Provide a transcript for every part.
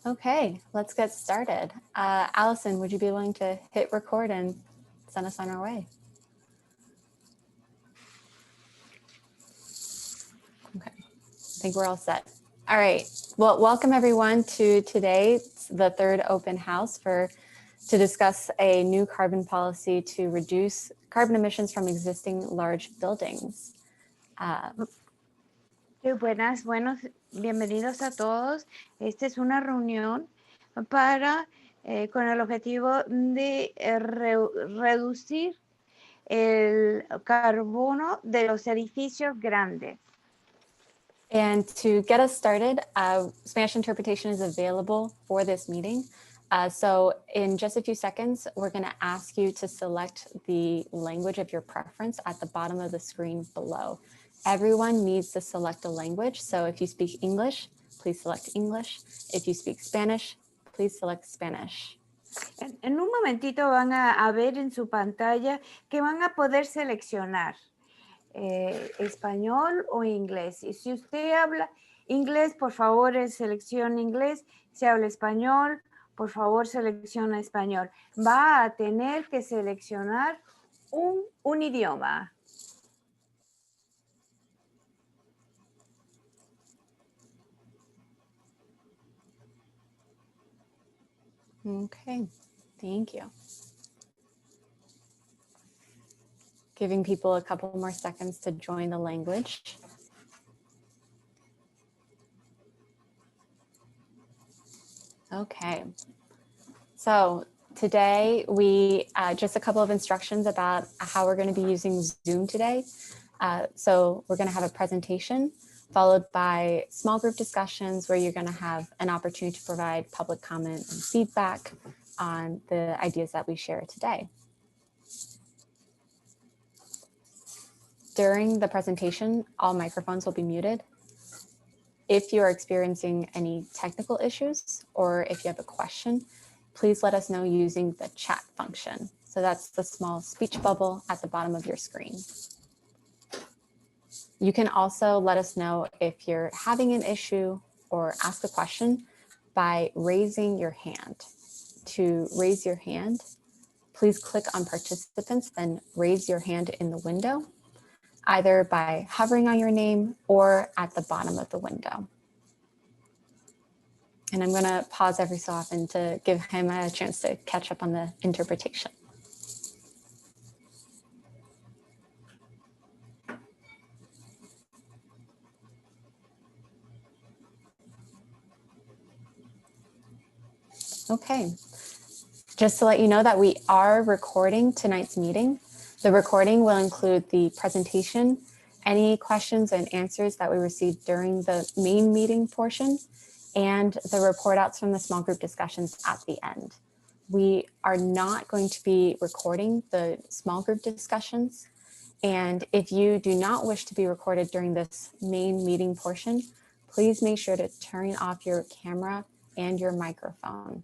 Okay, let's get started. Allison, would you be willing to hit record and send us on our way? Okay, I think we're all set. All right, well, welcome everyone to today, the third open house to discuss a new carbon policy to reduce carbon emissions from existing large buildings. Bienvenidos a todos. Esta es una reunión para, con el objetivo de reducir el carbono de los edificios grandes. And to get us started, Spanish interpretation is available for this meeting. So in just a few seconds, we're going to ask you to select the language of your preference at the bottom of the screen below. Everyone needs to select a language. So if you speak English, please select English. If you speak Spanish, please select Spanish. En un momentito van a ver en su pantalla que van a poder seleccionar español o inglés. Y si usted habla inglés, por favor, seleccione inglés. Si habla español, por favor, selecciona español. Va a tener que seleccionar un idioma. Okay, thank you. Giving people a couple more seconds to join the language. Okay, so today we just a couple of instructions about how we're going to be using Zoom today. So we're going to have a presentation followed by small group discussions where you're going to have an opportunity to provide public comment and feedback on the ideas that we share today. During the presentation, all microphones will be muted. If you are experiencing any technical issues or if you have a question, please let us know using the chat function. So that's the small speech bubble at the bottom of your screen. You can also let us know if you're having an issue or ask a question by raising your hand. To raise your hand, please click on participants, then raise your hand in the window, either by hovering on your name or at the bottom of the window. And I'm going to pause every so often to give him a chance to catch up on the interpretation. Okay, just to let you know that we are recording tonight's meeting. The recording will include the presentation, any questions and answers that we received during the main meeting portion, and the report outs from the small group discussions at the end. We are not going to be recording the small group discussions. And if you do not wish to be recorded during this main meeting portion, please make sure to turn off your camera and your microphone.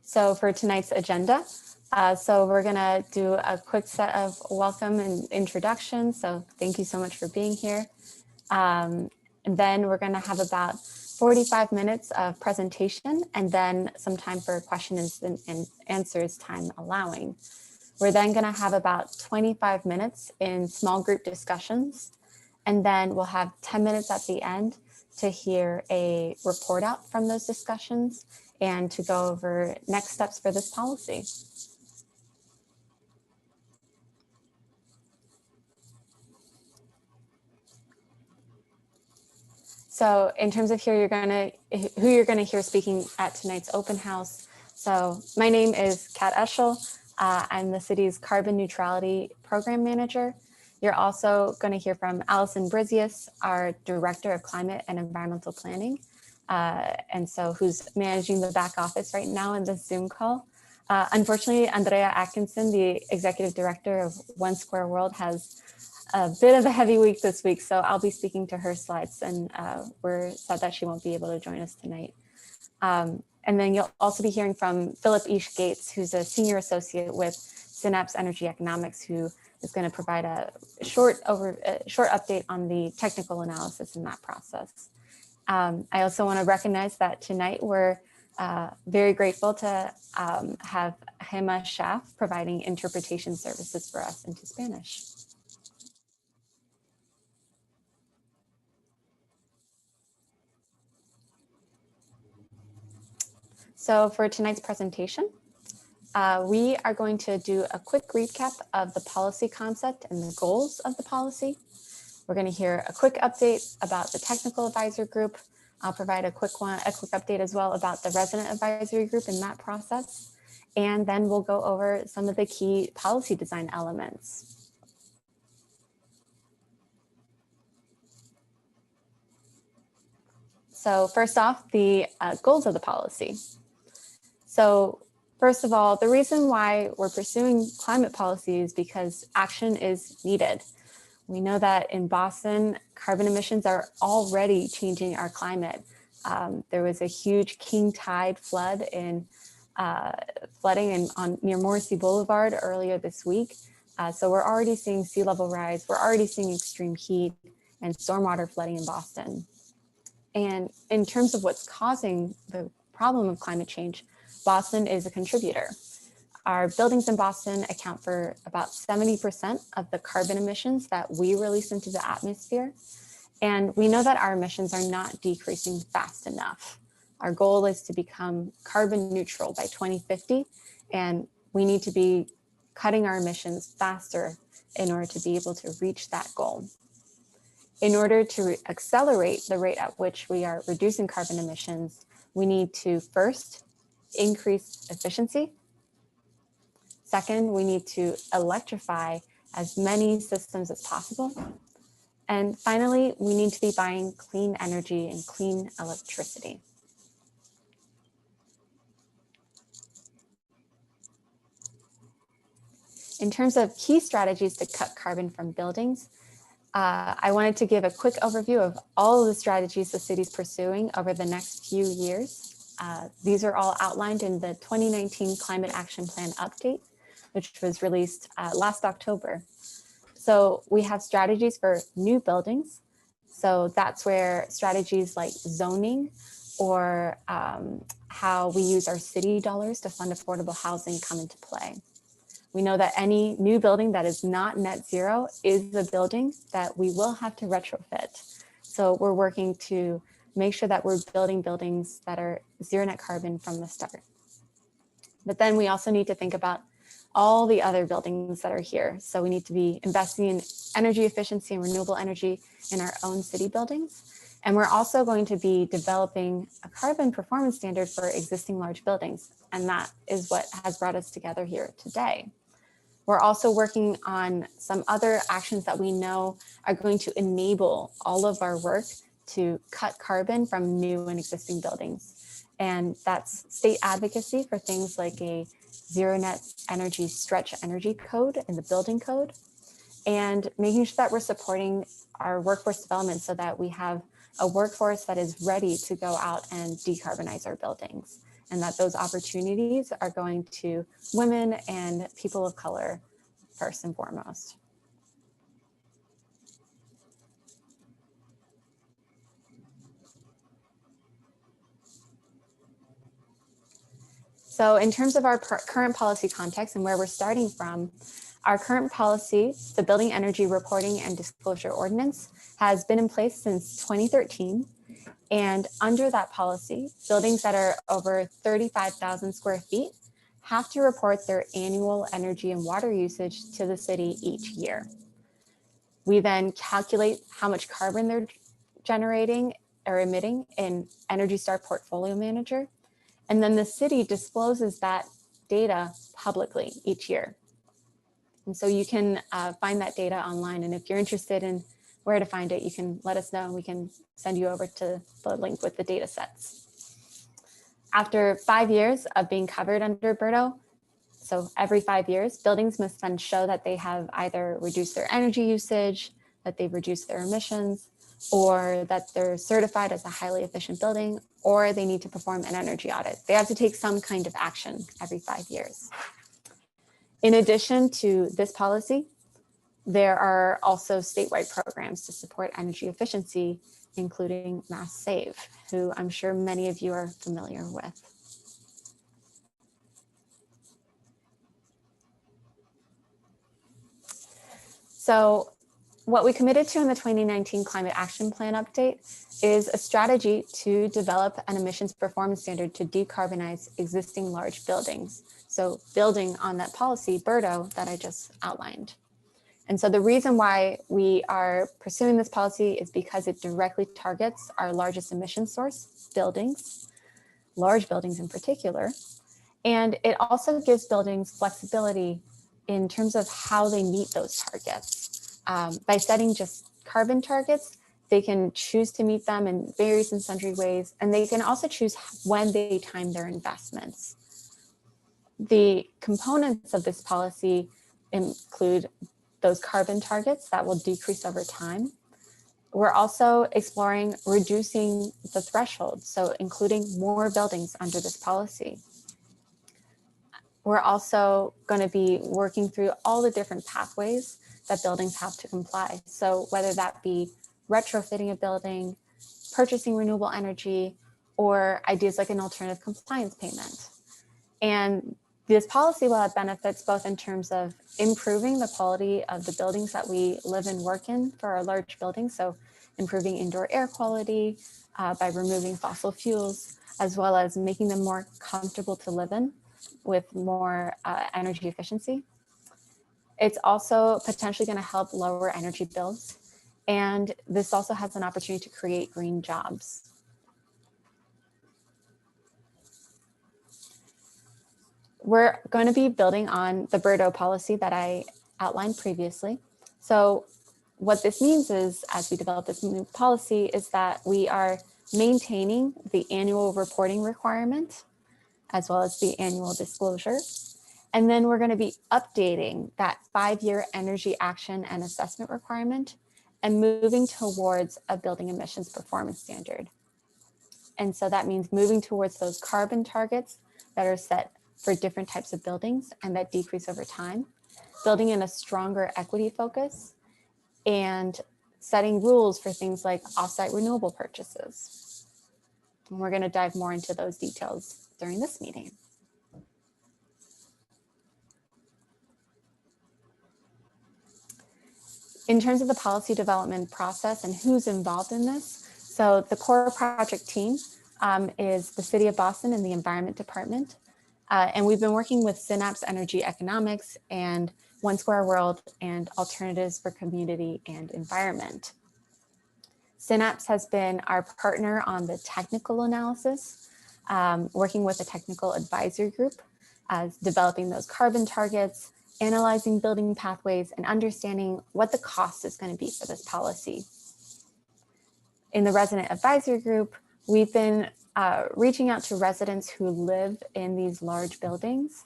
So for tonight's agenda, so we're gonna do a quick set of welcome and introductions. So thank you so much for being here. And then we're gonna have about 45 minutes of presentation and then some time for questions and answers, time allowing. We're then gonna have about 25 minutes in small group discussions. And then we'll have 10 minutes at the end to hear a report out from those discussions and to go over next steps for this policy. So in terms of who you're gonna hear speaking at tonight's open house. So my name is Kat Eschel. I'm the city's carbon neutrality program manager. You're also going to hear from Allison Brizius, our director of climate and environmental planning. And so who's managing the back office right now in this Zoom call. Unfortunately, Andrea Atkinson, the executive director of One Square World, has a bit of a heavy week this week. So I'll be speaking to her slides, and we're sad that she won't be able to join us tonight. And then you'll also be hearing from Philip Ish Gates, who's a senior associate with Synapse Energy Economics, who is going to provide a short update on the technical analysis in that process. I also want to recognize that tonight we're very grateful to have Gemma Schaff providing interpretation services for us into Spanish. So for tonight's presentation, we are going to do a quick recap of the policy concept and the goals of the policy. We're going to hear a quick update about the technical advisor group. I'll provide a quick update as well about the resident advisory group in that process. And then we'll go over some of the key policy design elements. So first off, the goals of the policy. So first of all, the reason why we're pursuing climate policy is because action is needed. We know that in Boston, carbon emissions are already changing our climate. There was a huge king tide flood in flooding near Morrissey Boulevard earlier this week. So we're already seeing sea level rise. We're already seeing extreme heat and stormwater flooding in Boston. And in terms of what's causing the problem of climate change, Boston is a contributor. Our buildings in Boston account for about 70% of the carbon emissions that we release into the atmosphere. And we know that our emissions are not decreasing fast enough. Our goal is to become carbon neutral by 2050, and we need to be cutting our emissions faster in order to be able to reach that goal. In order to accelerate the rate at which we are reducing carbon emissions, we need to first increase efficiency. Second, we need to electrify as many systems as possible. And finally, we need to be buying clean energy and clean electricity. In terms of key strategies to cut carbon from buildings, I wanted to give a quick overview of all of the strategies the city's pursuing over the next few years. These are all outlined in the 2019 Climate Action Plan update, which was released last October. So we have strategies for new buildings. So that's where strategies like zoning or how we use our city dollars to fund affordable housing come into play. We know that any new building that is not net zero is a building that we will have to retrofit. So we're working to make sure that we're building buildings that are zero net carbon from the start. But then we also need to think about all the other buildings that are here. So we need to be investing in energy efficiency and renewable energy in our own city buildings. And we're also going to be developing a carbon performance standard for existing large buildings. And that is what has brought us together here today. We're also working on some other actions that we know are going to enable all of our work to cut carbon from new and existing buildings. And that's state advocacy for things like a zero net energy stretch energy code in the building code, and making sure that we're supporting our workforce development so that we have a workforce that is ready to go out and decarbonize our buildings, and that those opportunities are going to women and people of color first and foremost. So in terms of our current policy context and where we're starting from, our current policy, the Building Energy Reporting and Disclosure Ordinance, has been in place since 2013. And under that policy, buildings that are over 35,000 square feet have to report their annual energy and water usage to the city each year. We then calculate how much carbon they're generating or emitting in Energy Star Portfolio Manager. And then the city discloses that data publicly each year. And so you can find that data online. And if you're interested in where to find it, you can let us know and we can send you over to the link with the data sets. After 5 years of being covered under BERDO, so every 5 years, buildings must then show that they have either reduced their energy usage, that they've reduced their emissions, or that they're certified as a highly efficient building, or they need to perform an energy audit. They have to take some kind of action every 5 years. In addition to this policy, There are also statewide programs to support energy efficiency, including Mass Save, who I'm sure many of you are familiar with. So what we committed to in the 2019 Climate Action Plan update is a strategy to develop an emissions performance standard to decarbonize existing large buildings. So building on that policy, BERDO, that I just outlined. And so the reason why we are pursuing this policy is because it directly targets our largest emission source, buildings, large buildings in particular. And it also gives buildings flexibility in terms of how they meet those targets. By setting just carbon targets, they can choose to meet them in various and sundry ways, and they can also choose when they time their investments. The components of this policy include those carbon targets that will decrease over time. We're also exploring reducing the threshold, so including more buildings under this policy. We're also going to be working through all the different pathways that buildings have to comply. So whether that be retrofitting a building, purchasing renewable energy, or ideas like an alternative compliance payment. And this policy will have benefits both in terms of improving the quality of the buildings that we live and work in for our large buildings, so improving indoor air quality by removing fossil fuels, as well as making them more comfortable to live in with more energy efficiency. It's also potentially going to help lower energy bills. And this also has an opportunity to create green jobs. We're going to be building on the BERDO policy that I outlined previously. So what this means is, as we develop this new policy, is that we are maintaining the annual reporting requirement, as well as the annual disclosure. And then we're going to be updating that 5-year energy action and assessment requirement and moving towards a building emissions performance standard. And so that means moving towards those carbon targets that are set for different types of buildings and that decrease over time, building in a stronger equity focus, and setting rules for things like offsite renewable purchases. And we're going to dive more into those details during this meeting. In terms of the policy development process and who's involved in this, so the core project team is the City of Boston and the Environment Department. And we've been working with Synapse Energy Economics and One Square World and Alternatives for Community and Environment. Synapse has been our partner on the technical analysis, working with a technical advisory group, developing those carbon targets, analyzing building pathways, and understanding what the cost is going to be for this policy. In the resident advisory group, we've been reaching out to residents who live in these large buildings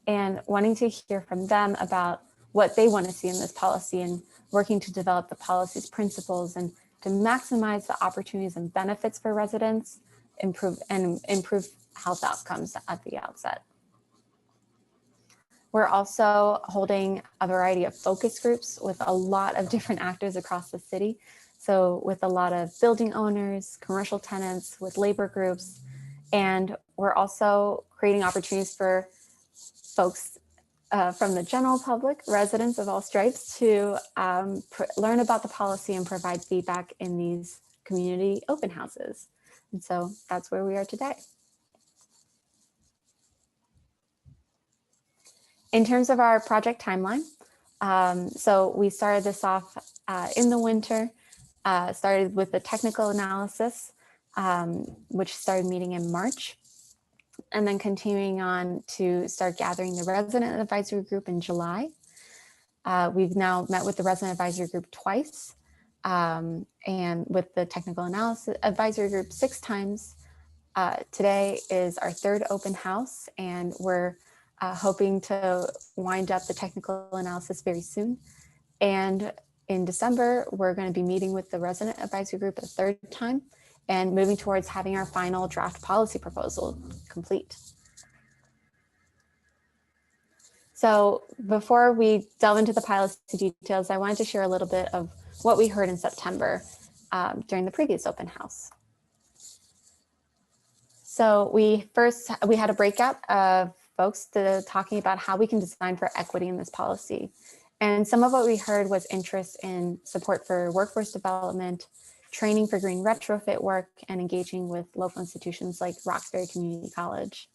and wanting to hear from them about what they want to see in this policy and working to develop the policy's principles and to maximize the opportunities and benefits for residents, improve health outcomes at the outset. We're also holding a variety of focus groups with a lot of different actors across the city. So with a lot of building owners, commercial tenants, with labor groups, and we're also creating opportunities for folks from the general public, residents of all stripes, to learn about the policy and provide feedback in these community open houses. And so that's where we are today. In terms of our project timeline, so we started this off in the winter, started with the technical analysis, which started meeting in March, and then continuing on to start gathering the resident advisory group in July. We've now met with the resident advisory group twice, and with the technical analysis advisory group 6 times. Today is our 3rd open house, and we're hoping to wind up the technical analysis very soon. And in December, we're going to be meeting with the resident advisory group a 3rd time and moving towards having our final draft policy proposal complete. So before we delve into the policy details, I wanted to share a little bit of what we heard in September during the previous open house. So we had a breakout of folks talking about how we can design for equity in this policy. And some of what we heard was interest in support for workforce development, training for green retrofit work, and engaging with local institutions like Roxbury Community College.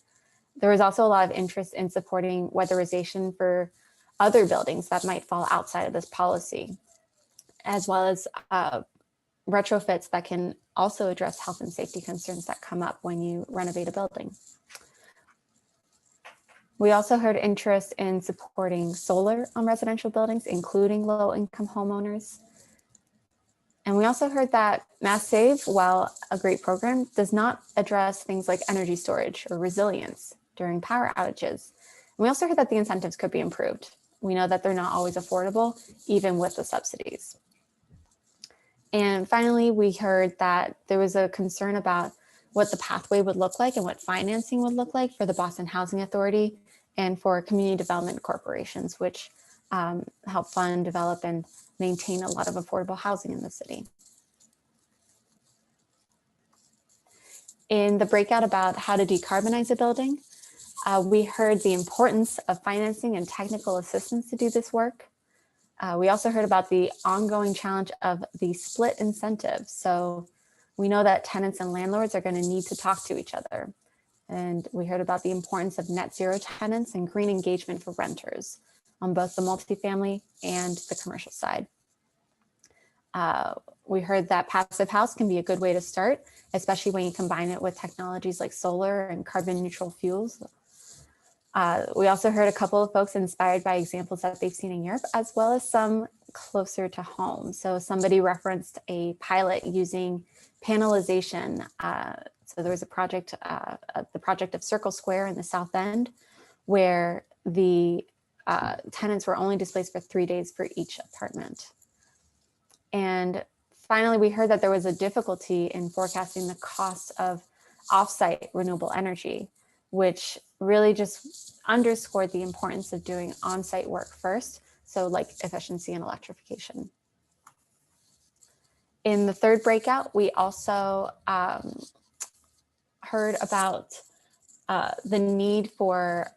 There was also a lot of interest in supporting weatherization for other buildings that might fall outside of this policy, as well as retrofits that can also address health and safety concerns that come up when you renovate a building. We also heard interest in supporting solar on residential buildings, including low-income homeowners. And we also heard that Mass Save, while a great program, does not address things like energy storage or resilience during power outages. And we also heard that the incentives could be improved. We know that they're not always affordable, even with the subsidies. And finally, we heard that there was a concern about what the pathway would look like and what financing would look like for the Boston Housing Authority and for community development corporations, which help fund, develop, and maintain a lot of affordable housing in the city. In the breakout about how to decarbonize a building, we heard the importance of financing and technical assistance to do this work. We also heard about the ongoing challenge of the split incentives. So we know that tenants and landlords are going to need to talk to each other. And we heard about the importance of net zero tenants and green engagement for renters on both the multifamily and the commercial side. We heard that passive house can be a good way to start, especially when you combine it with technologies like solar and carbon neutral fuels. We also heard a couple of folks inspired by examples that they've seen in Europe, as well as some closer to home. So somebody referenced a pilot using panelization. So there was a project, the project of Circle Square in the South End, where the tenants were only displaced for 3 days for each apartment. And finally, we heard that there was a difficulty in forecasting the cost of offsite renewable energy, which really just underscored the importance of doing on-site work first, so like efficiency and electrification. In the third breakout, we also heard about the need for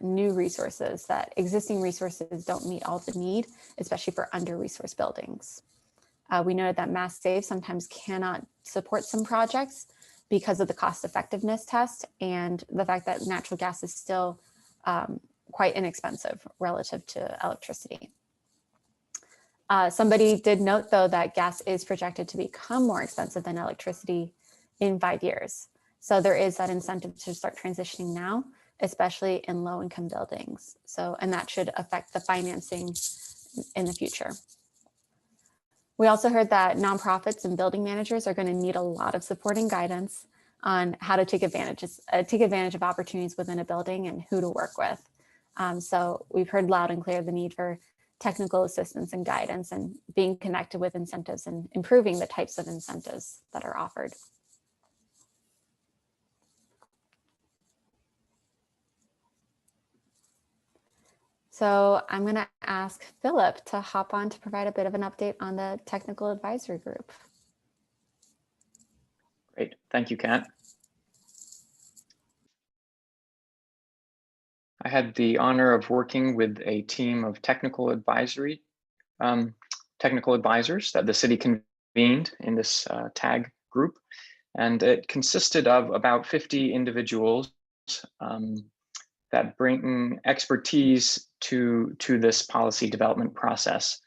new resources, that existing resources don't meet all the need, especially for under-resourced buildings. We noted that Mass Save sometimes cannot support some projects because of the cost effectiveness test and the fact that natural gas is still quite inexpensive relative to electricity. Somebody did note, though, that gas is projected to become more expensive than electricity in 5 years. So there is that incentive to start transitioning now, especially in low-income buildings. So, and that should affect the financing in the future. We also heard that nonprofits and building managers are going to need a lot of support and guidance on how to take advantage of opportunities within a building and who to work with. So we've heard loud and clear the need for technical assistance and guidance and being connected with incentives and improving the types of incentives that are offered. So I'm going to ask Philip to hop on to provide a bit of an update on the technical advisory group. Great, thank you, Kat. I had the honor of working with a team of technical advisors that the city convened in this TAG group. And it consisted of about 50 individuals that bring expertise to this policy development process,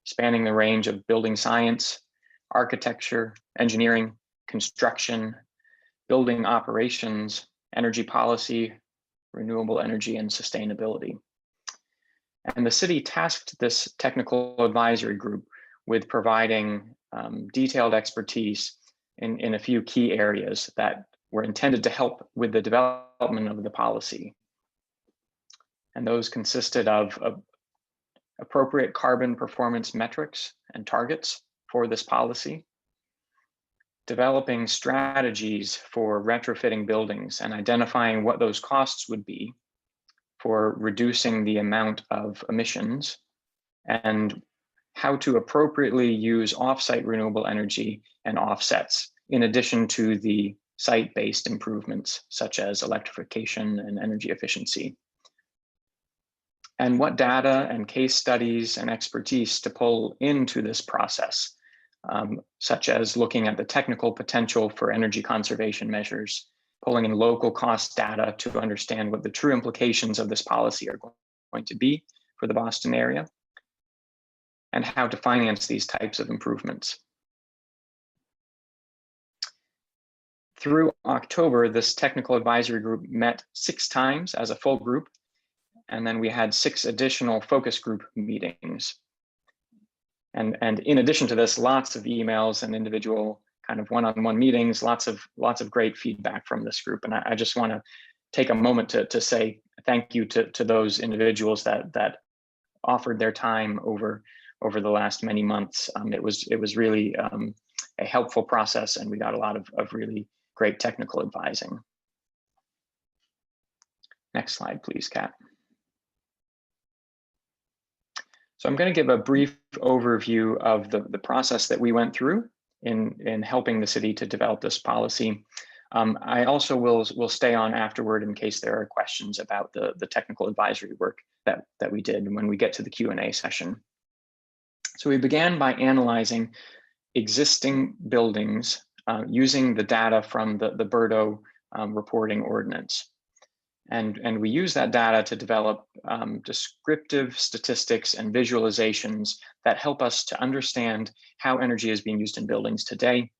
spanning the range of building science, architecture, engineering, construction, building operations, energy policy, renewable energy, and sustainability. And the city tasked this technical advisory group with providing detailed expertise in a few key areas that were intended to help with the development of the policy. And those consisted of appropriate carbon performance metrics and targets for this policy, developing strategies for retrofitting buildings and identifying what those costs would be, for reducing the amount of emissions, and how to appropriately use off-site renewable energy and offsets, in addition to the site-based improvements such as electrification and energy efficiency. And what data and case studies and expertise to pull into this process, such as looking at the technical potential for energy conservation measures, pulling in local cost data to understand what the true implications of this policy are going to be for the Boston area, and how to finance these types of improvements. Through October, this technical advisory group met 6 times as a full group, and then we had 6 additional focus group meetings. And in addition to this, lots of emails and individual kind of one-on-one meetings, lots of great feedback from this group. And I just want to take a moment to say thank you to those individuals that offered their time over the last many months. It was really a helpful process, and we got a lot of really great technical advising. Next slide, please, Kat. So I'm going to give a brief overview of the process that we went through in helping the city to develop this policy. I also will stay on afterward in case there are questions about the technical advisory work that we did when we get to the Q&A session. So we began by analyzing existing buildings using the data from the BERDO reporting ordinance. And we use that data to develop descriptive statistics and visualizations that help us to understand how energy is being used in buildings today,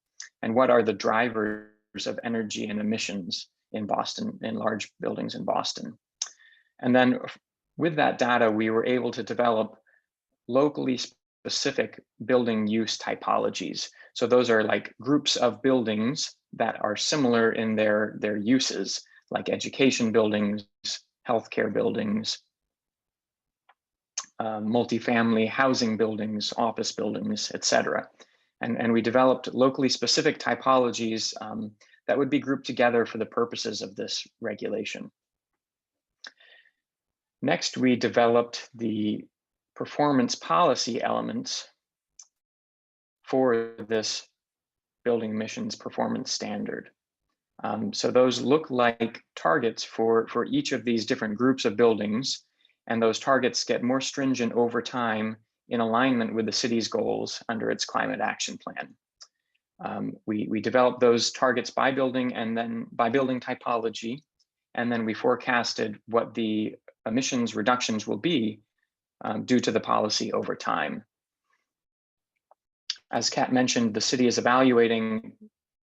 and what are the drivers of energy and emissions in Boston, in large buildings in Boston. And then with that data, we were able to develop locally specific building use typologies. So those are like groups of buildings that are similar in their uses, like education buildings, healthcare buildings, multifamily housing buildings, office buildings, etc. And we developed locally specific typologies that would be grouped together for the purposes of this regulation. Next, we developed the performance policy elements for this building emissions performance standard. So those look like targets for each of these different groups of buildings, and those targets get more stringent over time in alignment with the city's goals under its climate action plan. We developed those targets by building and then by building typology, and then we forecasted what the emissions reductions will be due to the policy over time. As Kat mentioned, the city is evaluating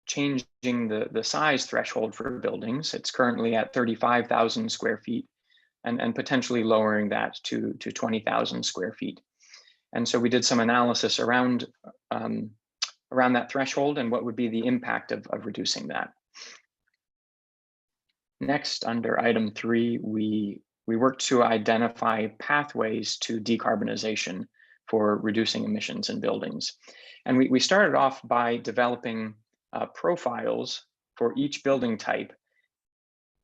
changing the size threshold for buildings. It's currently at 35,000 square feet and potentially lowering that to 20,000 square feet. And so we did some analysis around that threshold and what would be the impact of reducing that. Next, under item 3, we worked to identify pathways to decarbonization for reducing emissions in buildings. And we started off by developing profiles for each building type,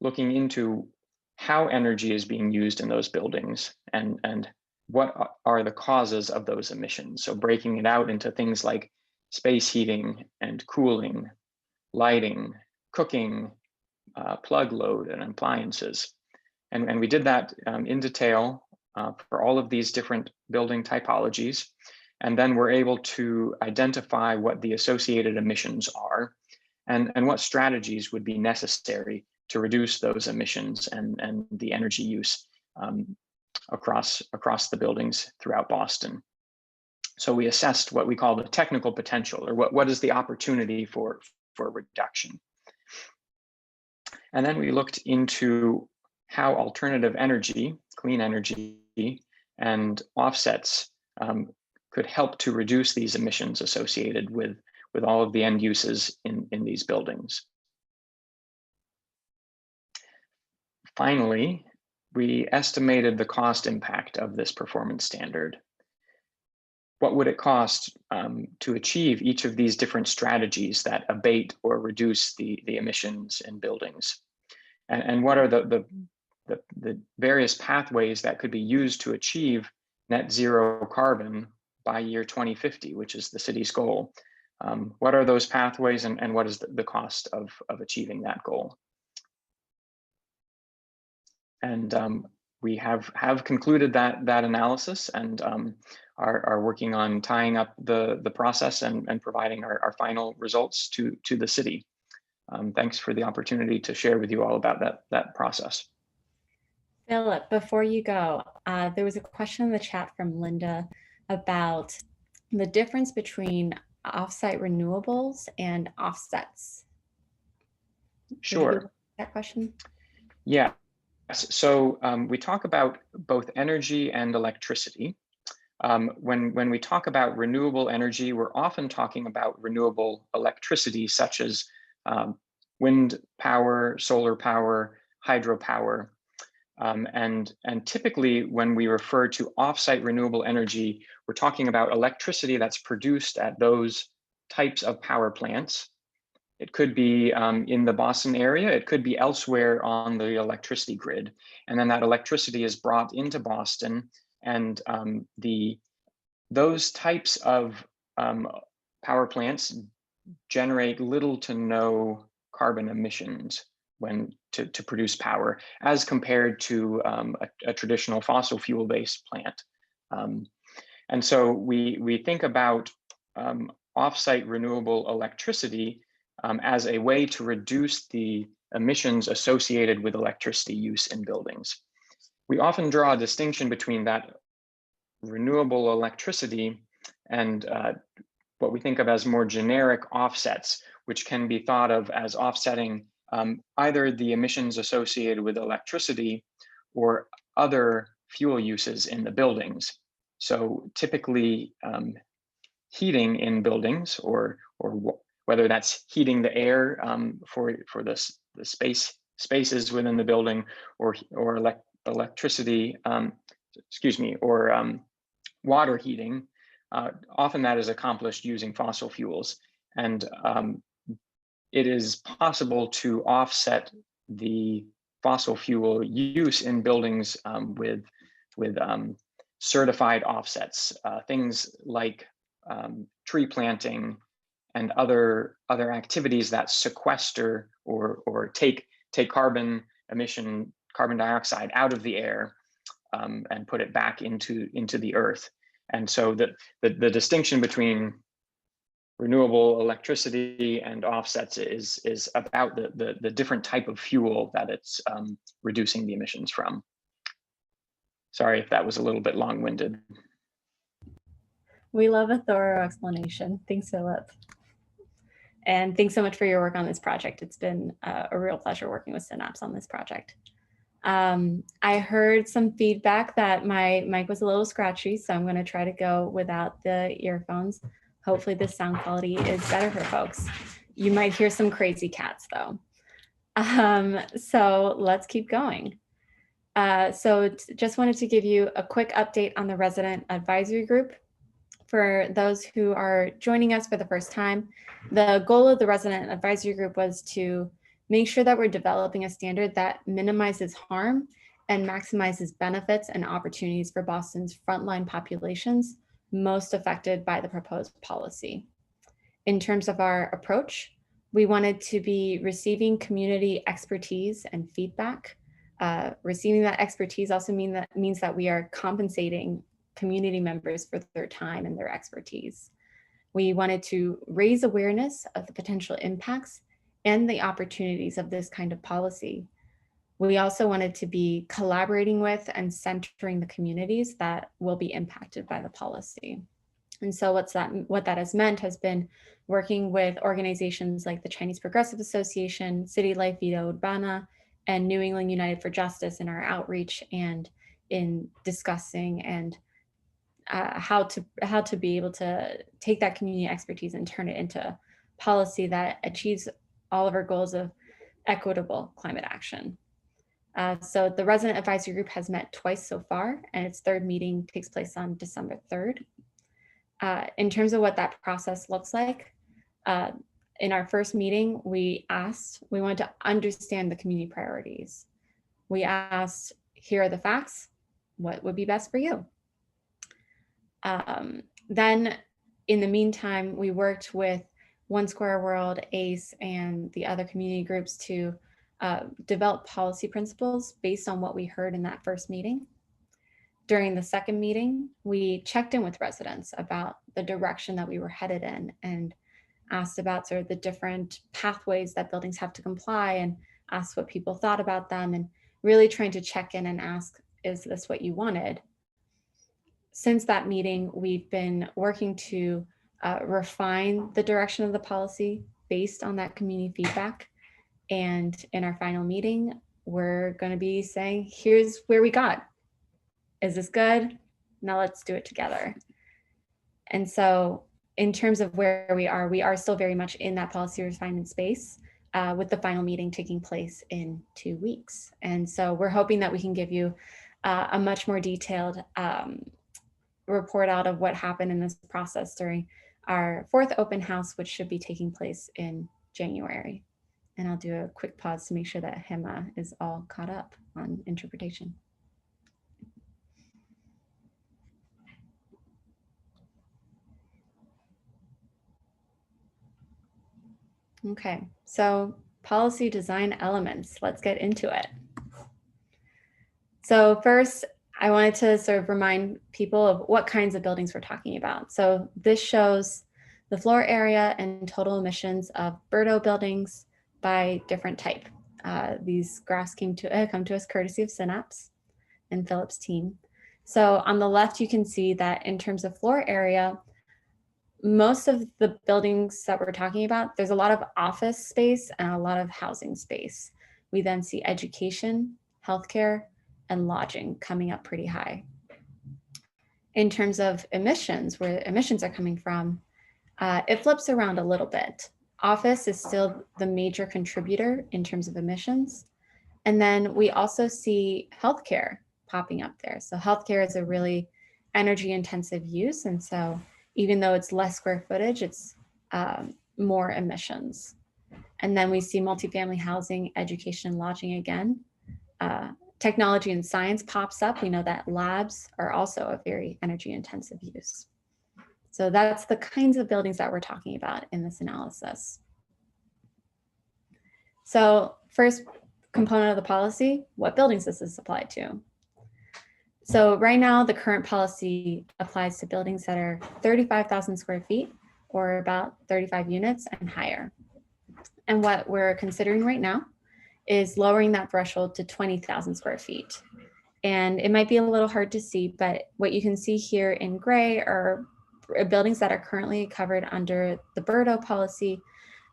looking into how energy is being used in those buildings and what are the causes of those emissions. So breaking it out into things like space heating and cooling, lighting, cooking, plug load, and appliances. And we did that in detail for all of these different building typologies. And then we're able to identify what the associated emissions are and what strategies would be necessary to reduce those emissions and the energy use across the buildings throughout Boston. So we assessed what we call the technical potential, or what is the opportunity for reduction. And then we looked into how alternative energy, clean energy, and offsets could help to reduce these emissions associated with all of the end uses in these buildings. Finally, we estimated the cost impact of this performance standard. What would it cost to achieve each of these different strategies that abate or reduce the emissions in buildings? And what are the the various pathways that could be used to achieve net zero carbon by year 2050, which is the city's goal. What are those pathways, and what is the cost of achieving that goal? And we have concluded that analysis, and are working on tying up the process and providing our final results to the city. Thanks for the opportunity to share with you all about that process. Philip, before you go, there was a question in the chat from Linda about the difference between offsite renewables and offsets. Sure. That question? Yeah. So we talk about both energy and electricity. When we talk about renewable energy, we're often talking about renewable electricity, such as wind power, solar power, hydropower. And typically when we refer to offsite renewable energy, we're talking about electricity that's produced at those types of power plants. It could be in the Boston area, it could be elsewhere on the electricity grid. And then that electricity is brought into Boston, and those types of power plants generate little to no carbon emissions to produce power, as compared to a traditional fossil fuel-based plant. And so we think about offsite renewable electricity as a way to reduce the emissions associated with electricity use in buildings. We often draw a distinction between that renewable electricity and what we think of as more generic offsets, which can be thought of as offsetting either the emissions associated with electricity or other fuel uses in the buildings. So typically heating in buildings, or whether that's heating the air for the spaces within the building, or electricity, or water heating, often that is accomplished using fossil fuels. And it is possible to offset the fossil fuel use in buildings with certified offsets, things like tree planting and other activities that sequester or take carbon dioxide out of the air and put it back into the earth. And so the distinction between renewable electricity and offsets is about the different type of fuel that it's reducing the emissions from. Sorry if that was a little bit long-winded. We love a thorough explanation. Thanks, Philip. And thanks so much for your work on this project. It's been a real pleasure working with Synapse on this project. I heard some feedback that my mic was a little scratchy, so I'm going to try to go without the earphones. Hopefully the sound quality is better for folks. You might hear some crazy cats though. So let's keep going. So just wanted to give you a quick update on the resident advisory group. For those who are joining us for the first time, the goal of the resident advisory group was to make sure that we're developing a standard that minimizes harm and maximizes benefits and opportunities for Boston's frontline populations most affected by the proposed policy. In terms of our approach, we wanted to be receiving community expertise and feedback. Receiving that expertise also means that we are compensating community members for their time and their expertise. We wanted to raise awareness of the potential impacts and the opportunities of this kind of policy. We also wanted to be collaborating with and centering the communities that will be impacted by the policy. And so what that has meant has been working with organizations like the Chinese Progressive Association, City Life Vida Urbana, and New England United for Justice in our outreach and in discussing and how to be able to take that community expertise and turn it into policy that achieves all of our goals of equitable climate action. So the resident advisory group has met twice so far, and its third meeting takes place on December 3rd. In terms of what that process looks like, in our first meeting, we wanted to understand the community priorities. We asked, here are the facts, what would be best for you? Then in the meantime, we worked with One Square World, ACE, and the other community groups to develop policy principles based on what we heard in that first meeting. During the second meeting, we checked in with residents about the direction that we were headed in and asked about sort of the different pathways that buildings have to comply, and asked what people thought about them, and really trying to check in and ask, is this what you wanted? Since that meeting, we've been working to refine the direction of the policy based on that community feedback. And in our final meeting, we're going to be saying, here's where we got. Is this good? Now let's do it together. And so in terms of where we are still very much in that policy refinement space, with the final meeting taking place in 2 weeks. And so we're hoping that we can give you a much more detailed report out of what happened in this process during our 4th open house, which should be taking place in January. And I'll do a quick pause to make sure that Hema is all caught up on interpretation. Okay, so policy design elements, let's get into it. So first, I wanted to sort of remind people of what kinds of buildings we're talking about. So this shows the floor area and total emissions of BERDO buildings by different type. These graphs come to us courtesy of Synapse and Philip's team. So on the left, you can see that in terms of floor area, most of the buildings that we're talking about, there's a lot of office space and a lot of housing space. We then see education, healthcare, and lodging coming up pretty high. In terms of emissions, where emissions are coming from, it flips around a little bit. Office is still the major contributor in terms of emissions. And then we also see healthcare popping up there. So healthcare is a really energy intensive use. And so even though it's less square footage, it's more emissions. And then we see multifamily housing, education, and lodging again. Technology and science pops up. We know that labs are also a very energy intensive use. So that's the kinds of buildings that we're talking about in this analysis. So first component of the policy, what buildings does this apply to? So right now, the current policy applies to buildings that are 35,000 square feet or about 35 units and higher. And what we're considering right now is lowering that threshold to 20,000 square feet. And it might be a little hard to see, but what you can see here in gray are buildings that are currently covered under the BERDO policy.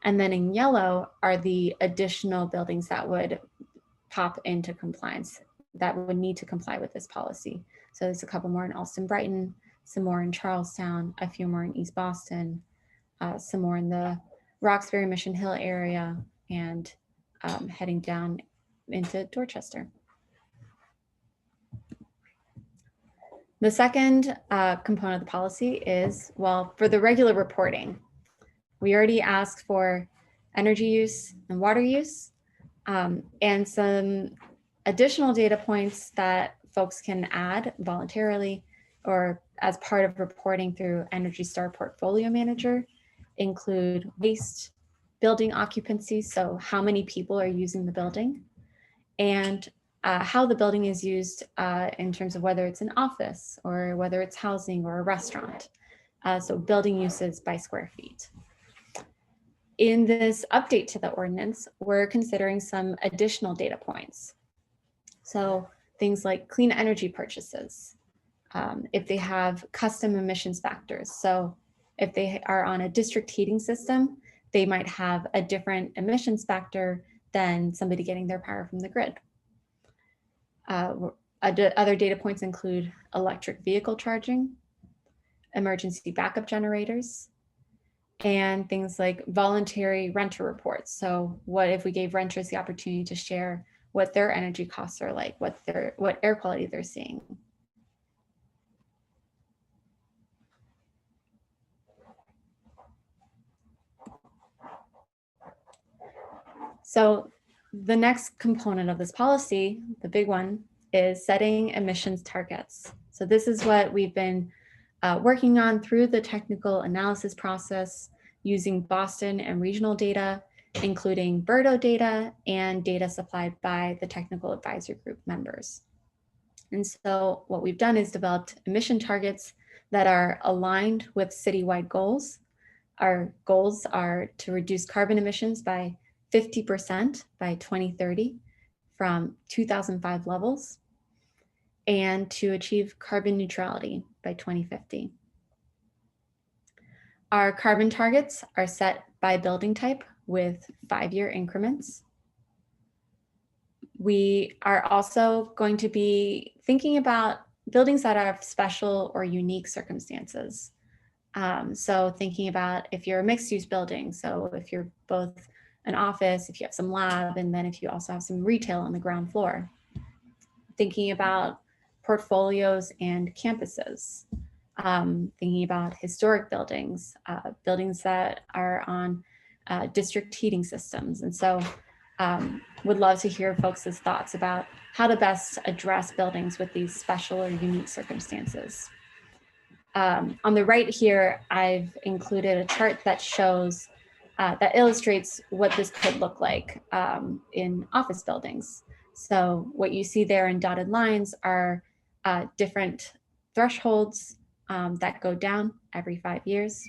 And then in yellow are the additional buildings that would pop into compliance, that would need to comply with this policy. So there's a couple more in Allston Brighton, some more in Charlestown, a few more in East Boston, some more in the Roxbury Mission Hill area, and heading down into Dorchester. The second component of the policy is, well, for the regular reporting, we already asked for energy use and water use, and some additional data points that folks can add voluntarily or as part of reporting through Energy Star Portfolio Manager include waste, building occupancy, so how many people are using the building, and how the building is used in terms of whether it's an office or whether it's housing or a restaurant. So building uses by square feet. In this update to the ordinance, we're considering some additional data points. So things like clean energy purchases, if they have custom emissions factors. So if they are on a district heating system, they might have a different emissions factor than somebody getting their power from the grid. Other data points include electric vehicle charging, emergency backup generators, and things like voluntary renter reports. So what if we gave renters the opportunity to share what their energy costs are like, what air quality they're seeing. So The next component of this policy, the big one, is setting emissions targets. So this is what we've been working on through the technical analysis process using Boston and regional data, including BERDO data and data supplied by the technical advisory group members. And so what we've done is developed emission targets that are aligned with citywide goals. Our goals are to reduce carbon emissions by 50% by 2030 from 2005 levels, and to achieve carbon neutrality by 2050. Our carbon targets are set by building type with 5-year increments. We are also going to be thinking about buildings that have special or unique circumstances. So thinking about if you're a mixed use building, so if you're both an office, if you have some lab, and then if you also have some retail on the ground floor. Thinking about portfolios and campuses. Thinking about historic buildings, buildings that are on district heating systems. And so would love to hear folks' thoughts about how to best address buildings with these special or unique circumstances. On the right here, I've included a chart that shows, that illustrates what this could look like in office buildings. So what you see there in dotted lines are different thresholds that go down every 5 years.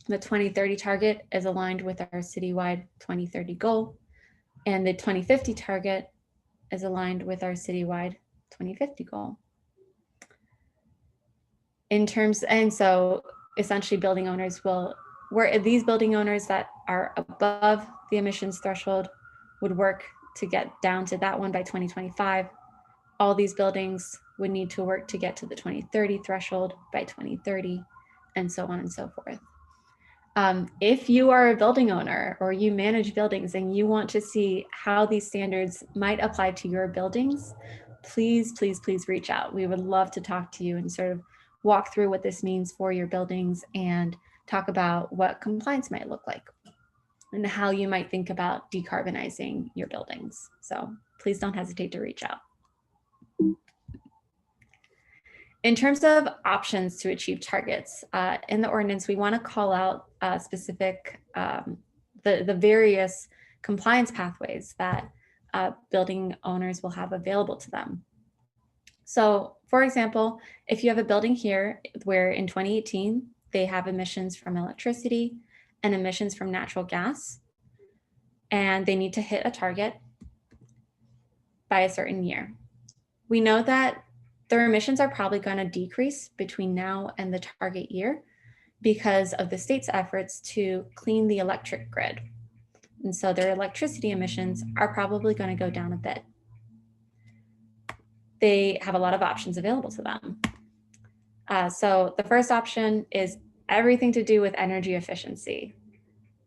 The 2030 target is aligned with our citywide 2030 goal, and the 2050 target is aligned with our citywide 2050 goal. In terms, and so essentially building owners these building owners that are above the emissions threshold would work to get down to that one by 2025. All these buildings would need to work to get to the 2030 threshold by 2030, and so on and so forth. If you are a building owner or you manage buildings and you want to see how these standards might apply to your buildings, please, please, please reach out. We would love to talk to you and sort of walk through what this means for your buildings and talk about what compliance might look like and how you might think about decarbonizing your buildings. So please don't hesitate to reach out. In terms of options to achieve targets, in the ordinance, we want to call out specific, the various compliance pathways that building owners will have available to them. So for example, if you have a building here where in 2018, they have emissions from electricity and emissions from natural gas, and they need to hit a target by a certain year. We know that their emissions are probably going to decrease between now and the target year because of the state's efforts to clean the electric grid. And so their electricity emissions are probably going to go down a bit. They have a lot of options available to them. So the first option is everything to do with energy efficiency.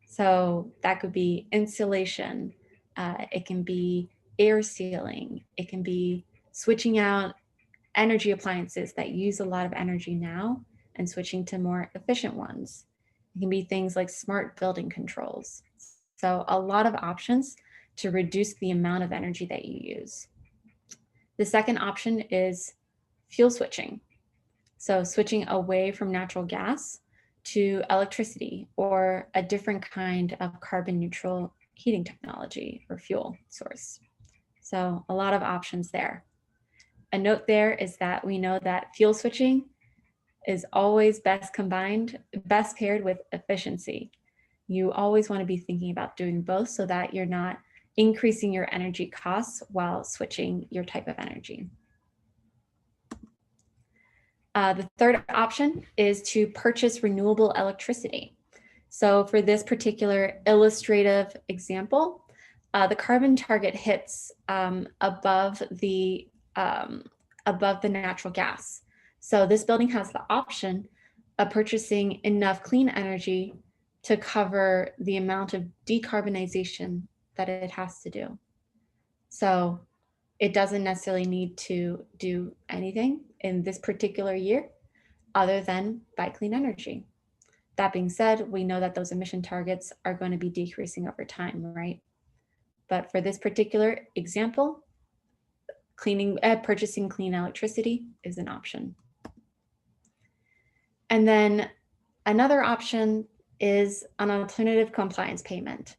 So that could be insulation, it can be air sealing, it can be switching out energy appliances that use a lot of energy now and switching to more efficient ones. It can be things like smart building controls. So a lot of options to reduce the amount of energy that you use. The second option is fuel switching. So switching away from natural gas to electricity or a different kind of carbon neutral heating technology or fuel source. So a lot of options there. A note there is that we know that fuel switching is always best paired with efficiency. You always want to be thinking about doing both so that you're not increasing your energy costs while switching your type of energy. The third option is to purchase renewable electricity. So for this particular illustrative example, the carbon target hits above the natural gas. So this building has the option of purchasing enough clean energy to cover the amount of decarbonization that it has to do. So it doesn't necessarily need to do anything in this particular year other than buy clean energy. That being said, we know that those emission targets are going to be decreasing over time, right? But for this particular example, purchasing clean electricity is an option. And then another option is an alternative compliance payment.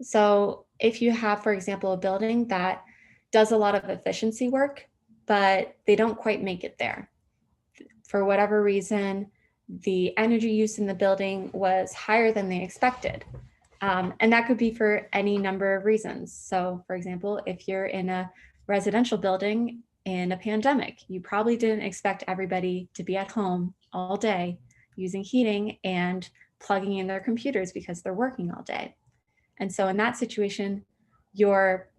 So if you have, for example, a building that does a lot of efficiency work, but they don't quite make it there. For whatever reason, the energy use in the building was higher than they expected. And that could be for any number of reasons. So for example, if you're in a residential building in a pandemic, you probably didn't expect everybody to be at home all day using heating and plugging in their computers because they're working all day. And so in that situation, your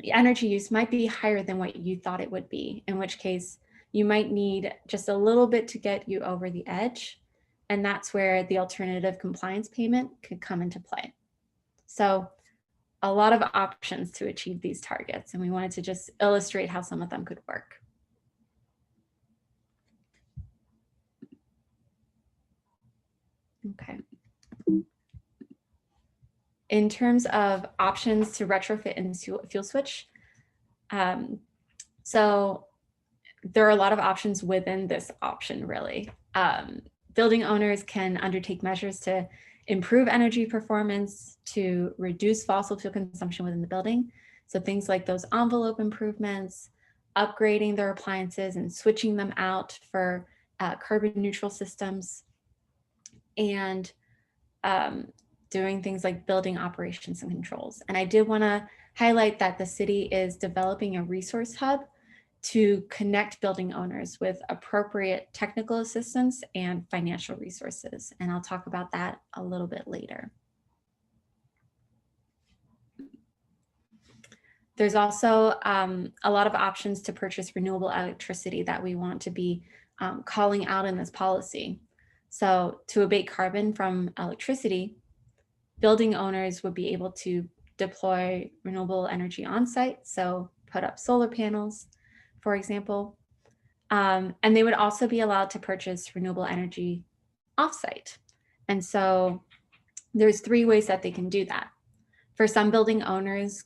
energy use might be higher than what you thought it would be, in which case you might need just a little bit to get you over the edge. And that's where the alternative compliance payment could come into play. So a lot of options to achieve these targets, and we wanted to just illustrate how some of them could work. Okay. In terms of options to retrofit and fuel switch, so there are a lot of options within this option, really. Building owners can undertake measures to improve energy performance, to reduce fossil fuel consumption within the building. So things like those envelope improvements, upgrading their appliances and switching them out for carbon neutral systems, and doing things like building operations and controls. And I did want to highlight that the city is developing a resource hub to connect building owners with appropriate technical assistance and financial resources. And I'll talk about that a little bit later. There's also a lot of options to purchase renewable electricity that we want to be calling out in this policy. So to abate carbon from electricity, building owners would be able to deploy renewable energy on site. So put up solar panels, for example, and they would also be allowed to purchase renewable energy offsite. And so there's 3 ways that they can do that. For some building owners,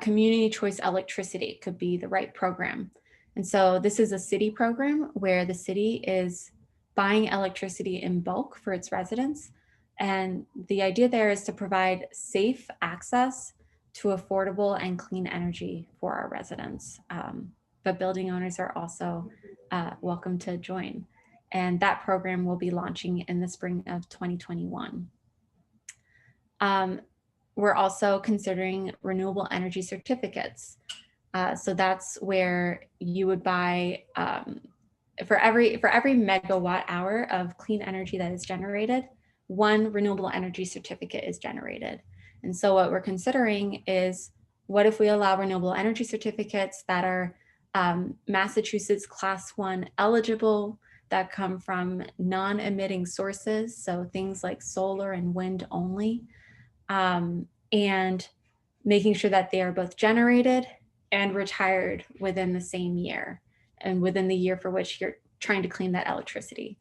community choice electricity could be the right program. And so this is a city program where the city is buying electricity in bulk for its residents. And the idea there is to provide safe access to affordable and clean energy for our residents. But building owners are also welcome to join. And that program will be launching in the spring of 2021. We're also considering renewable energy certificates. So that's where you would buy, for every megawatt hour of clean energy that is generated, 1 renewable energy certificate is generated. And so what we're considering is, what if we allow renewable energy certificates that are Massachusetts Class 1 eligible, that come from non-emitting sources, so things like solar and wind only, and making sure that they are both generated and retired within the same year, and within the year for which you're trying to clean that electricity,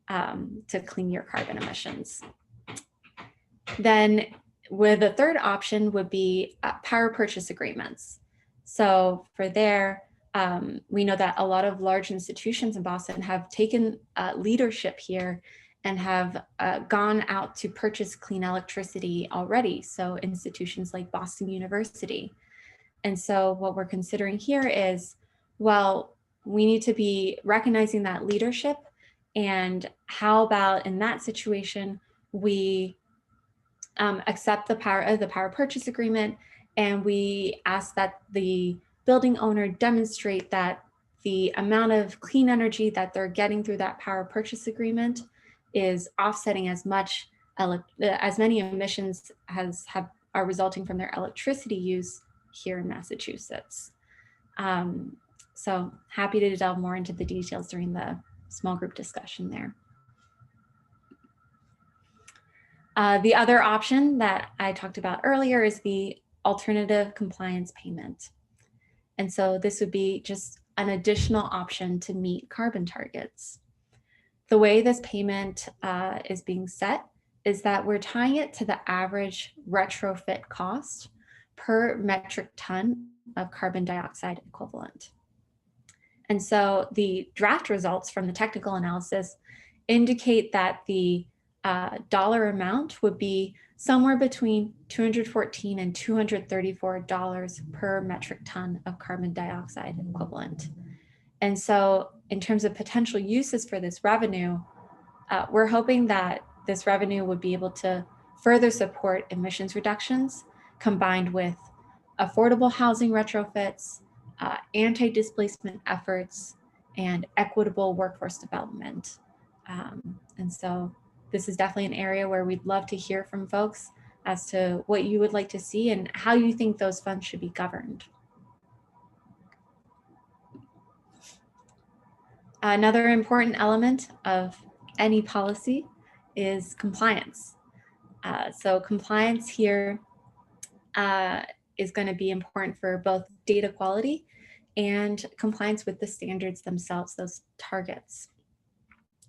to clean your carbon emissions. Then with a third option would be power purchase agreements. So for there, we know that a lot of large institutions in Boston have taken leadership here and have gone out to purchase clean electricity already. So institutions like Boston University. And so what we're considering here is, well, we need to be recognizing that leadership, and how about in that situation, we accept the power purchase agreement, and we ask that the building owner demonstrate that the amount of clean energy that they're getting through that power purchase agreement is offsetting as many emissions as are resulting from their electricity use here in Massachusetts. So happy to delve more into the details during the small group discussion there. The other option that I talked about earlier is the alternative compliance payment. And so this would be just an additional option to meet carbon targets. The way this payment is being set is that we're tying it to the average retrofit cost per metric ton of carbon dioxide equivalent. And so the draft results from the technical analysis indicate that the dollar amount would be somewhere between $214 and $234 per metric ton of carbon dioxide equivalent. And so in terms of potential uses for this revenue, we're hoping that this revenue would be able to further support emissions reductions combined with affordable housing retrofits, anti-displacement efforts, and equitable workforce development. And so this is definitely an area where we'd love to hear from folks as to what you would like to see and how you think those funds should be governed. Another important element of any policy is compliance. So compliance here is going to be important for both data quality and compliance with the standards themselves, those targets.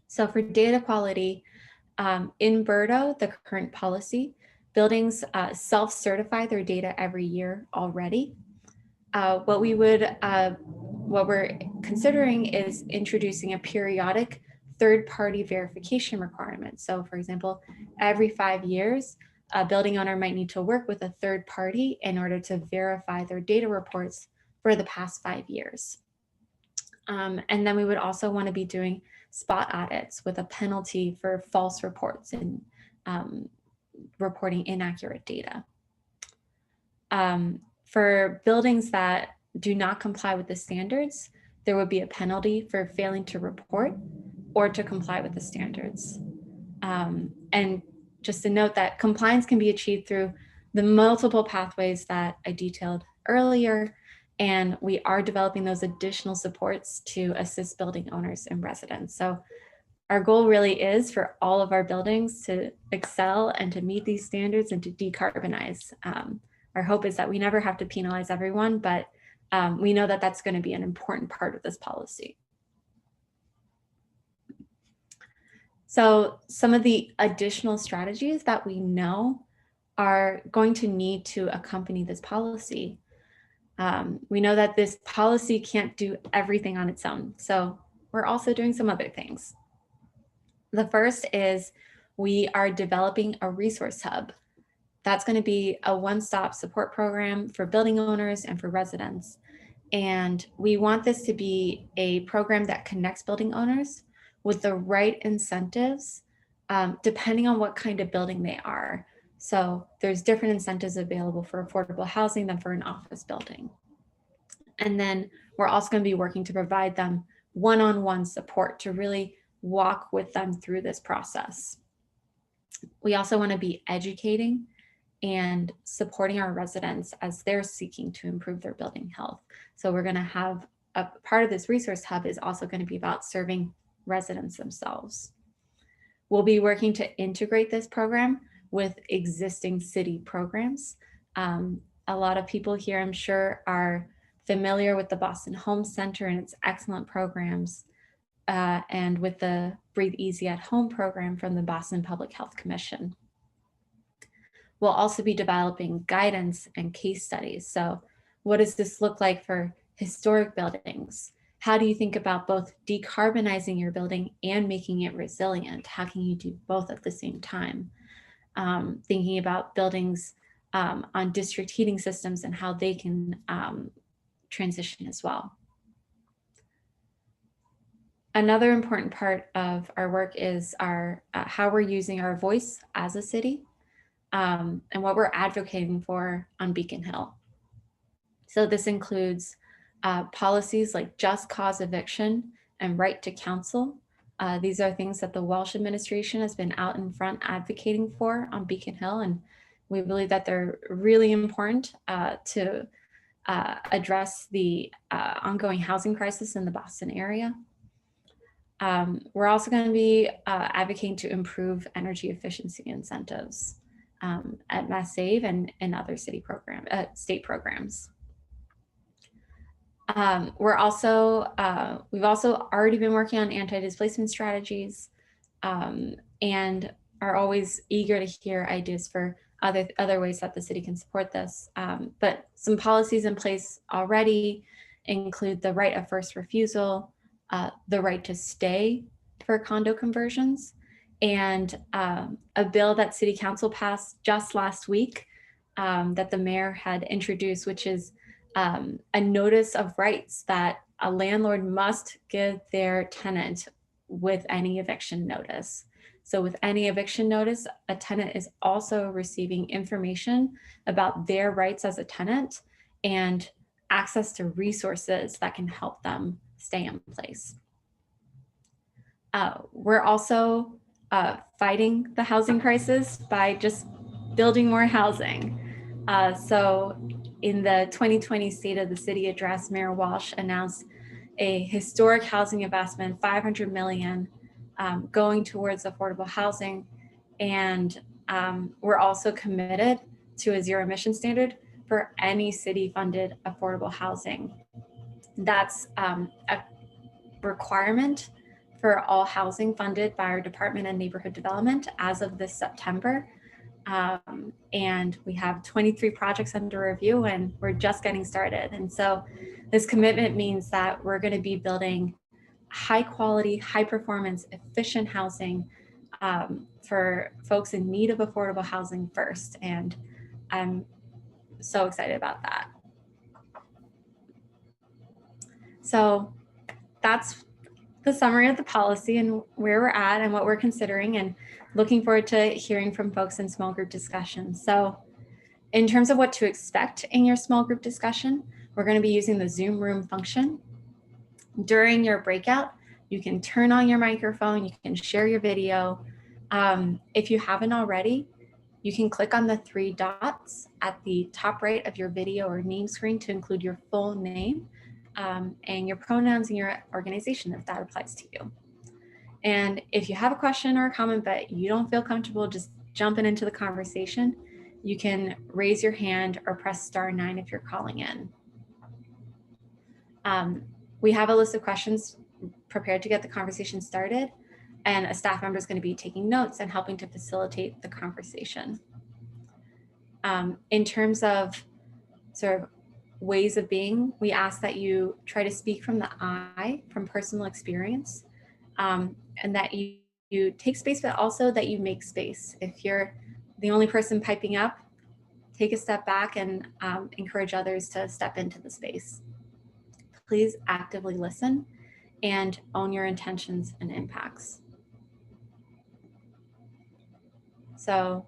So for data quality, in BERDO, the current policy, buildings self-certify their data every year already. What we're considering is introducing a periodic third-party verification requirement. So for example, every 5 years, a building owner might need to work with a third party in order to verify their data reports for the past 5 years. And then we would also want to be doing spot audits with a penalty for false reports and reporting inaccurate data. For buildings that do not comply with the standards, there would be a penalty for failing to report or to comply with the standards. And just to note that compliance can be achieved through the multiple pathways that I detailed earlier, and we are developing those additional supports to assist building owners and residents. So our goal really is for all of our buildings to excel and to meet these standards and to decarbonize. Our hope is that we never have to penalize everyone, but we know that that's going to be an important part of this policy. So some of the additional strategies that we know are going to need to accompany this policy. We know that this policy can't do everything on its own. So we're also doing some other things. The first is we are developing a resource hub. That's going to be a one-stop support program for building owners and for residents. And we want this to be a program that connects building owners with the right incentives, depending on what kind of building they are. So there's different incentives available for affordable housing than for an office building. And then we're also going to be working to provide them one-on-one support to really walk with them through this process. We also want to be educating and supporting our residents as they're seeking to improve their building health. So we're going to have a part of this resource hub is also going to be about serving residents themselves. We'll be working to integrate this program with existing city programs. A lot of people here, I'm sure, are familiar with the Boston Home Center and its excellent programs, and with the Breathe Easy at Home program from the Boston Public Health Commission. We'll also be developing guidance and case studies. So what does this look like for historic buildings? How do you think about both decarbonizing your building and making it resilient? How can you do both at the same time? Thinking about buildings on district heating systems and how they can transition as well. Another important part of our work is our how we're using our voice as a city and what we're advocating for on Beacon Hill. So this includes policies like just cause eviction and right to counsel. These are things that the Welsh administration has been out in front advocating for on Beacon Hill, and we believe that they're really important to address the ongoing housing crisis in the Boston area. We're also going to be advocating to improve energy efficiency incentives at Mass Save and other state programs. We've also already been working on anti-displacement strategies and are always eager to hear ideas for other ways that the city can support this. But some policies in place already include the right of first refusal, the right to stay for condo conversions, and a bill that City Council passed just last week that the mayor had introduced, which is a notice of rights that a landlord must give their tenant with any eviction notice. So with any eviction notice, a tenant is also receiving information about their rights as a tenant and access to resources that can help them stay in place. We're also fighting the housing crisis by just building more housing. So in the 2020 State of the City Address, Mayor Walsh announced a historic housing investment, $500 million, going towards affordable housing. And we're also committed to a zero emission standard for any city funded affordable housing. That's a requirement for all housing funded by our Department of Neighborhood Development as of this September. And we have 23 projects under review and we're just getting started. And so this commitment means that we're going to be building high quality, high performance, efficient housing for folks in need of affordable housing first. And I'm so excited about that. So that's the summary of the policy and where we're at and what we're considering, and looking forward to hearing from folks in small group discussions. So in terms of what to expect in your small group discussion, we're going to be using the Zoom room function. During your breakout, you can turn on your microphone, you can share your video. If you haven't already, you can click on the 3 dots at the top right of your video or name screen to include your full name and your pronouns and your organization if that applies to you. And if you have a question or a comment but you don't feel comfortable just jumping into the conversation, you can raise your hand or press *9 if you're calling in. We have a list of questions prepared to get the conversation started, and a staff member is going to be taking notes and helping to facilitate the conversation. In terms of sort of ways of being, we ask that you try to speak from the I, from personal experience, and that you take space, but also that you make space. If you're the only person piping up, take a step back and encourage others to step into the space. Please actively listen and own your intentions and impacts. So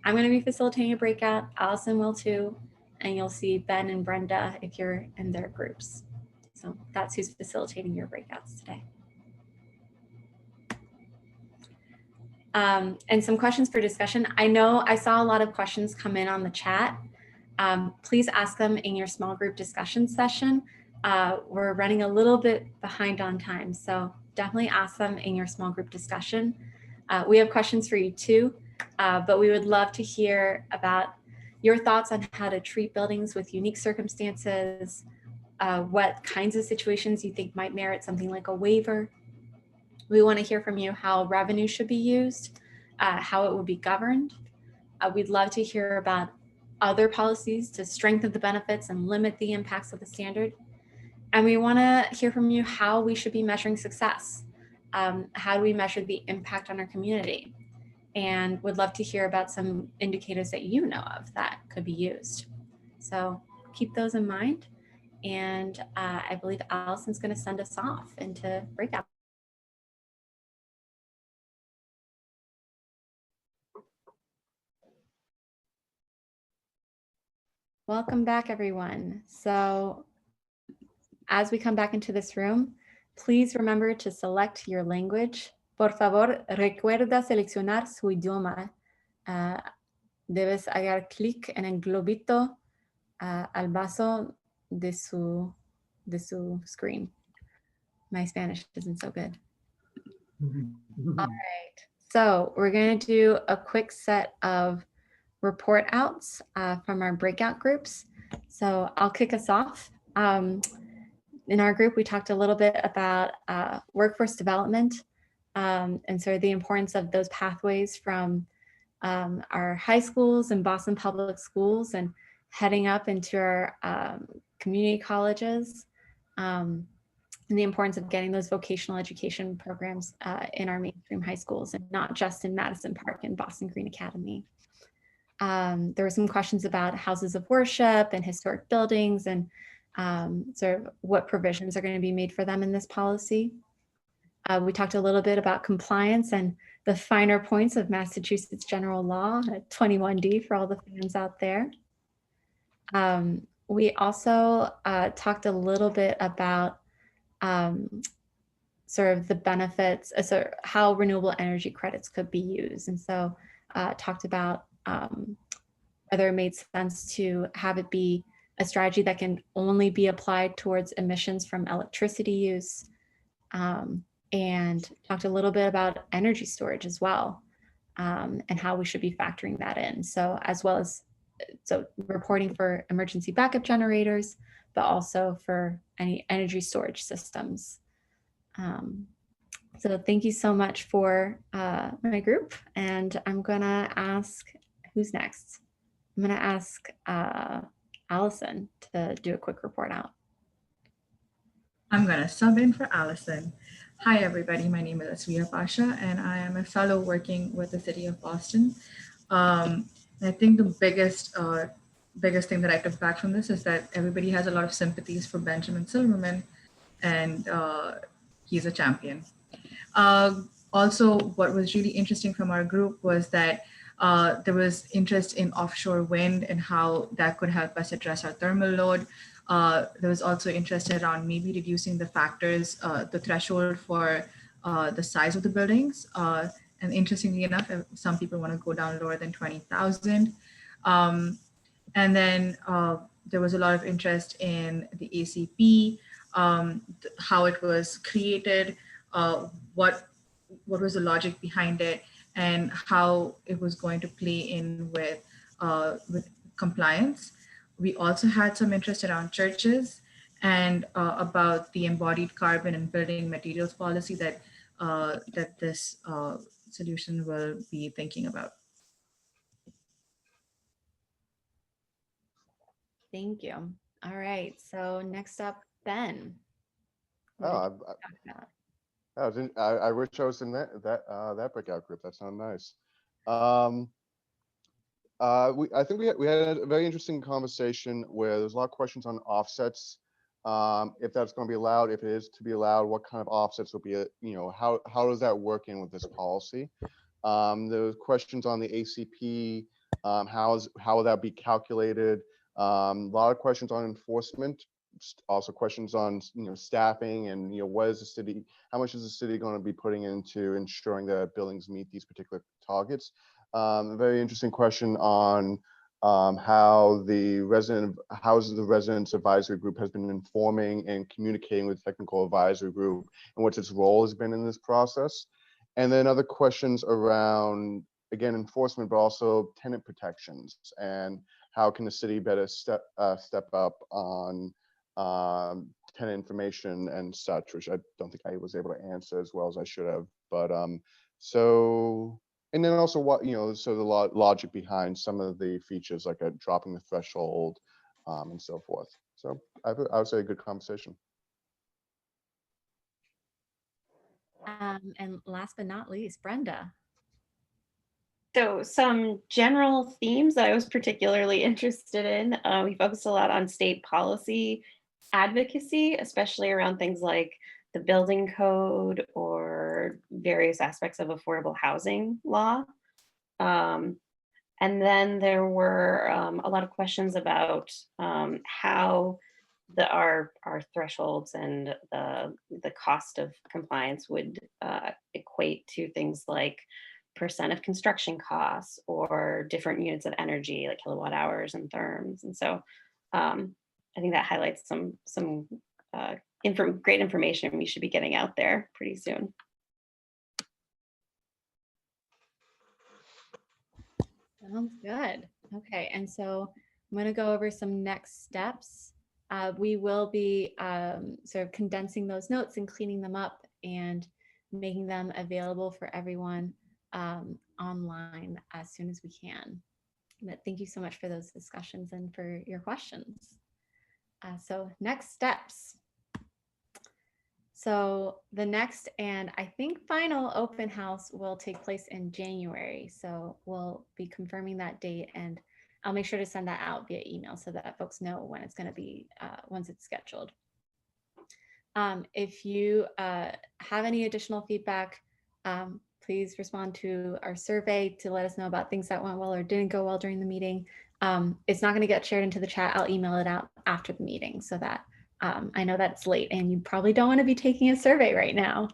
I'm going to be facilitating a breakout. Allison will too. And you'll see Ben and Brenda if you're in their groups. So that's who's facilitating your breakouts today. And some questions for discussion. I know I saw a lot of questions come in on the chat. Please ask them in your small group discussion session. We're running a little bit behind on time, so definitely ask them in your small group discussion. We have questions for you too, but we would love to hear about your thoughts on how to treat buildings with unique circumstances, what kinds of situations you think might merit something like a waiver. We want to hear from you how revenue should be used, how it will be governed. We'd love to hear about other policies to strengthen the benefits and limit the impacts of the standard. And we want to hear from you how we should be measuring success. How do we measure the impact on our community? And would love to hear about some indicators that you know of that could be used. So keep those in mind. And I believe Allison's going to send us off into breakout. Welcome back, everyone. So as we come back into this room, please remember to select your language. Por favor, recuerda seleccionar su idioma. Debes hacer clic en el globito al bajo de su screen. My Spanish isn't so good. All right, so we're going to do a quick set of report outs from our breakout groups. So I'll kick us off. In our group, we talked a little bit about workforce development and sort of the importance of those pathways from our high schools and Boston Public Schools and heading up into our community colleges, and the importance of getting those vocational education programs in our mainstream high schools and not just in Madison Park and Boston Green Academy. There were some questions about houses of worship and historic buildings and sort of what provisions are going to be made for them in this policy. We talked a little bit about compliance and the finer points of Massachusetts general law, 21D for all the fans out there. We also talked a little bit about sort of the benefits, so how renewable energy credits could be used. And so talked about whether it made sense to have it be a strategy that can only be applied towards emissions from electricity use, and talked a little bit about energy storage as well, and how we should be factoring that in. So as well as reporting for emergency backup generators, but also for any energy storage systems. So thank you so much for my group. And I'm gonna ask, who's next? I'm gonna ask Allison to do a quick report out. I'm gonna sub in for Allison. Hi everybody, my name is Asriya Pasha and I am a fellow working with the City of Boston. I think the biggest thing that I took back from this is that everybody has a lot of sympathies for Benjamin Silverman, and he's a champion. Also, what was really interesting from our group was that there was interest in offshore wind and how that could help us address our thermal load. There was also interest around maybe reducing the factors, the threshold for the size of the buildings. And interestingly enough, some people want to go down lower than 20,000. And then there was a lot of interest in the ACP, how it was created, what was the logic behind it, and how it was going to play in with compliance. We also had some interest around churches and about the embodied carbon and building materials policy that this solution will be thinking about. Thank you. All right, so next up, Ben. I wish I was in that breakout group. That sounds nice. I think we had a very interesting conversation where there's a lot of questions on offsets. If that's going to be allowed, if it is to be allowed, what kind of offsets will be, how does that work in with this policy? There was questions on the ACP, how will that be calculated? A lot of questions on enforcement, also questions on staffing and what is the city, how much is the city going to be putting into ensuring that buildings meet these particular targets? A very interesting question on how the residents advisory group has been informing and communicating with technical advisory group and what its role has been in this process. And then other questions around, again, enforcement, but also tenant protections and how can the city better step up on tenant information and such, which I don't think I was able to answer as well as I should have. But and then also what, so the logic behind some of the features like dropping the threshold and so forth. So I would say a good conversation. And last but not least, Brenda. So some general themes that I was particularly interested in, we focused a lot on state policy advocacy, especially around things like the building code or various aspects of affordable housing law. And then there were a lot of questions about how our thresholds and the cost of compliance would equate to things like percent of construction costs or different units of energy like kilowatt hours and therms. And so I think that highlights some great information we should be getting out there pretty soon. Sounds good. Okay, and so I'm going to go over some next steps. We will be sort of condensing those notes and cleaning them up and making them available for everyone on online as soon as we can. But thank you so much for those discussions and for your questions. So next steps. So the next and I think final open house will take place in January. So we'll be confirming that date, and I'll make sure to send that out via email so that folks know when it's going to be, once it's scheduled. If you have any additional feedback, please respond to our survey to let us know about things that went well or didn't go well during the meeting. It's not going to get shared into the chat. I'll email it out after the meeting so that I know that it's late and you probably don't want to be taking a survey right now.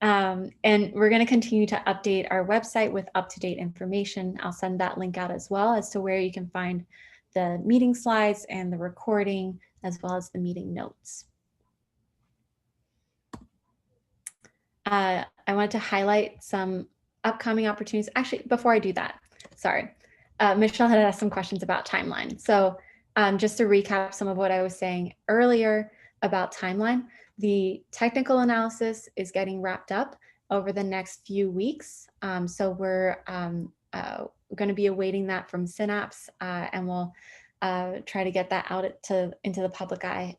And we're going to continue to update our website with up-to-date information. I'll send that link out as well as to where you can find the meeting slides and the recording, as well as the meeting notes. I wanted to highlight some upcoming opportunities. Actually, before I do that, sorry, Michelle had asked some questions about timeline. So just to recap some of what I was saying earlier about timeline, the technical analysis is getting wrapped up over the next few weeks. So we're going to be awaiting that from Synapse, and we'll try to get that out into the public eye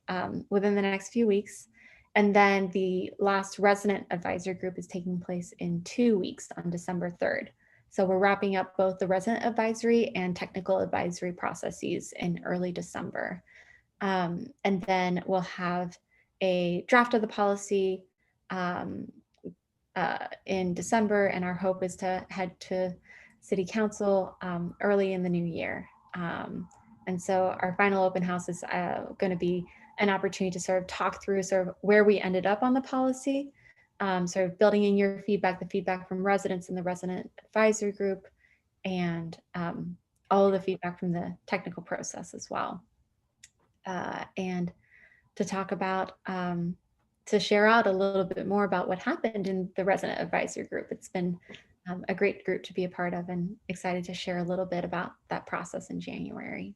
within the next few weeks. And then the last resident advisory group is taking place in 2 weeks on December 3rd. So we're wrapping up both the resident advisory and technical advisory processes in early December. And then we'll have a draft of the policy in December, and our hope is to head to City Council early in the new year. And so our final open house is going to be an opportunity to sort of talk through sort of where we ended up on the policy, sort of building in your feedback, the feedback from residents in the resident advisory group, and all of the feedback from the technical process as well. And to talk about, to share out a little bit more about what happened in the resident advisory group. It's been a great group to be a part of, and excited to share a little bit about that process in January.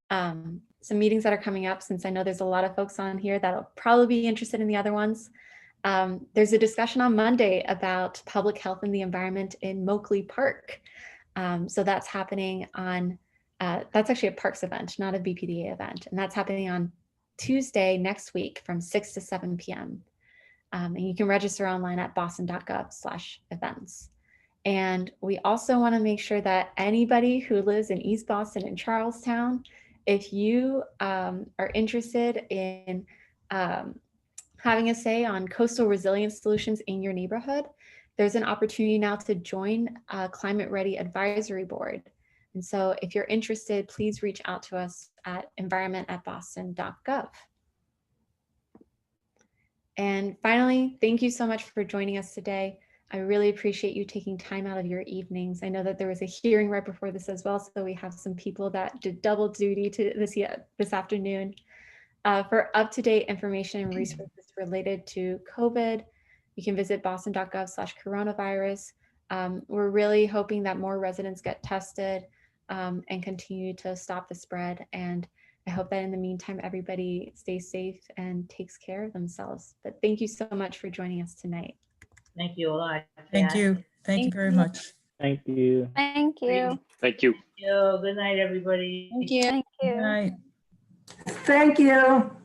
Some meetings that are coming up, since I know there's a lot of folks on here that'll probably be interested in the other ones. There's a discussion on Monday about public health and the environment in Moakley Park. So that's happening on, that's actually a parks event, not a BPDA event. And that's happening on Tuesday next week from 6 to 7 p.m. And you can register online at boston.gov/events. And we also want to make sure that anybody who lives in East Boston and Charlestown, if you are interested in having a say on coastal resilience solutions in your neighborhood, there's an opportunity now to join a Climate Ready Advisory Board. And so if you're interested, please reach out to us at environment@boston.gov. And finally, thank you so much for joining us today. I really appreciate you taking time out of your evenings. I know that there was a hearing right before this as well, so we have some people that did double duty to this afternoon. For up-to-date information and resources related to COVID, you can visit boston.gov/coronavirus. We're really hoping that more residents get tested and continue to stop the spread. And I hope that in the meantime, everybody stays safe and takes care of themselves. But thank you so much for joining us tonight. Thank you a lot. Thank you. Thank you very much. Thank you. Thank you. Thank you. Good night, everybody. Thank you. Thank you. Good night. Thank you.